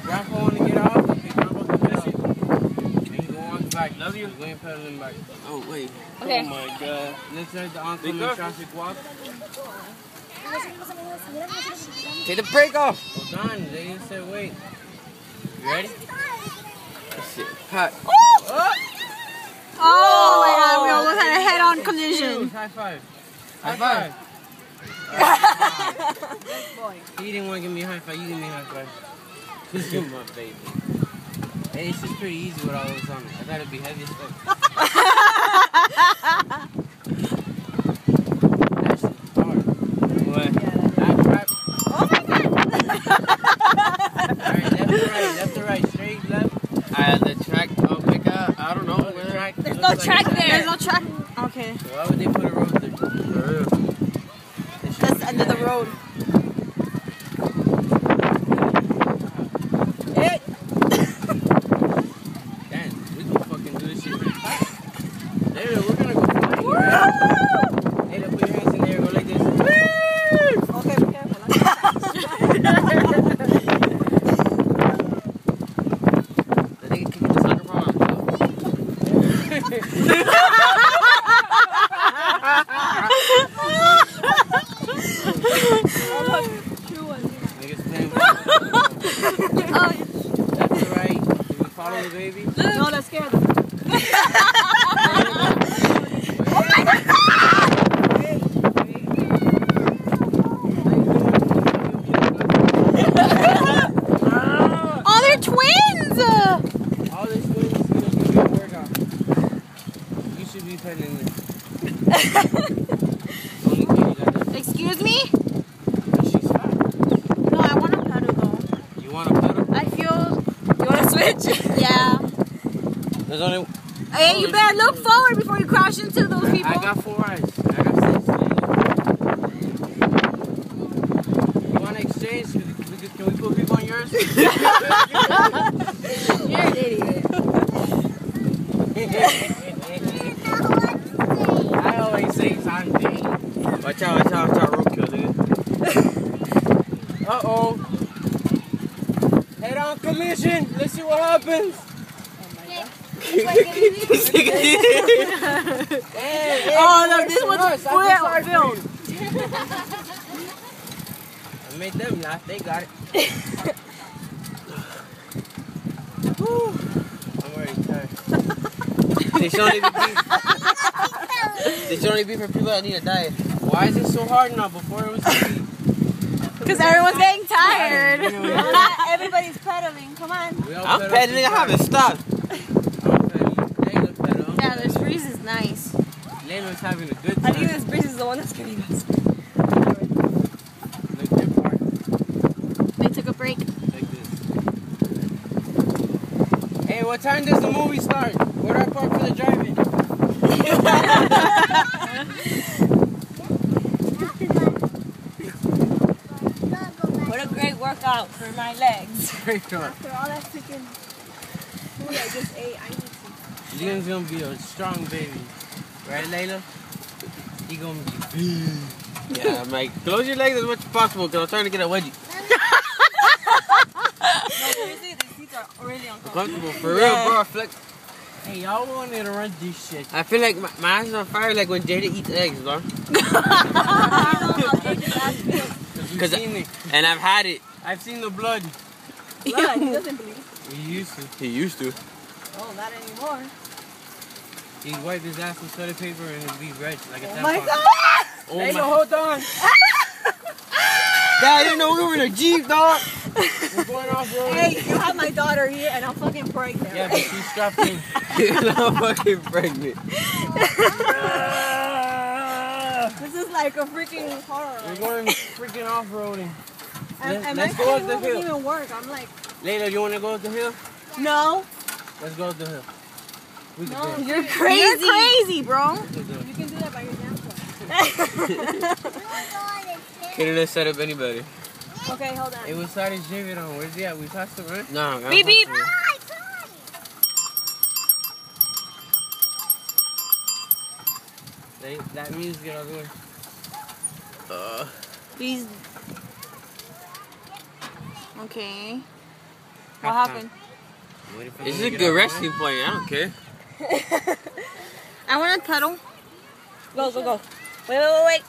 Grandpa want to get off? Okay, Grandpa can get off. And you go on back. Love you. Go and pedaling back. Oh, wait. Okay. Oh, my God. Let's try the oncoming traffic walk. Take the brake off. Hold on. They didn't say wait. You ready? Shit. Hot. Oh my God, we almost had a head-on collision. High five. High five. He didn't want to give me a high five. You give me a high five. Just give my baby. Hey, it's just pretty easy with all those on it. I thought it'd be heavy as fuck. That shit's hard. What? Back, right. Oh my God. Alright, left to right. Straight left. The track. Oh my God. I don't know. The track. There's no track there. There's no track. Okay. So why would they put a road there? For real. That's the end of the road. Damn, we can fucking do this shit pretty fast. Layla, we're gonna go flying. Layla, put your hands in the air. Go like this. Okay, be careful. I think it kicked the soccer ball. Niggas playing left to right. Do we follow the baby? No, that's scared. Oh my God! Oh, they're twins! All this wind is gonna give you a workout. You should be pedaling this. Only kid you got this. Excuse me? She's fat. No, I want to pedal though. You want to pedal? I feel... You want to switch? Yeah. There's only... Hey, you better look forward before you crash into those people. I got 4 eyes. I got 6. You want to exchange? Can we put people on yours? You're an idiot. I always say something. Watch out, roadkill, nigga. Uh-oh. Head-on collision. Let's see what happens. Hey, Oh, no, this one's full filled. I made them laugh. They got it. I'm already tired. They should only be for people that need a diet. Why is it so hard now? Before it was easy. Because everyone's getting tired. Yeah, we Well, are. not everybody's pedaling. Come on. We all I'm pedal pedaling. I too haven't fast. stopped. I'm pedaling. Layla pedal. Yeah, this breeze is nice. Layla's having a good I time. think this breeze is the one that's getting us. Look, they're parked They took a break. like this. Hey, what time does the movie start? Where do I park for the drive-in? What a great workout for my legs. Straight on. After all that freaking food I just ate, I need to. Liam's gonna be a strong baby. Right, Layla? He gonna be... Yeah, I'm like, close your legs as much as possible because I'm trying to get a wedgie. No, seriously, these seats are really uncomfortable. Comfortable, for real, bro. I feel like, Hey, y'all wanted to run this shit. I feel like my eyes are on fire like when Jada eats eggs, bro. Cause we've seen it. And I've had it. I've seen the blood. Blood, he doesn't believe. He used to. He used to. Oh, not anymore. He'd wipe his ass with toilet paper and it'd be red like a tampon. Oh my God! Oh Layla, my. hold on. Dad, I didn't know we were in a Jeep, dog. We're going off road. Hey, you have my daughter here and I'm fucking pregnant. Yeah, but she's strapped in. I'm fucking pregnant. This is like a freaking horror. We're going freaking off-roading. And Let's my go up phone the won't hill. even work. I'm like, Layla, you want to go up the hill? no. Let's go up the hill. We can No, do it. you're crazy. You're crazy, bro. We can do it. You can do that by your damn self. Couldn't have set up anybody. Okay, hold on. Hey, what side is Javi on? Where's he at? We passed him, right? No, I'm Beep, beep. That means get out of the way. Please. Okay. What Half happened? This is a good resting point. I don't care. I want to cuddle. Go. Wait.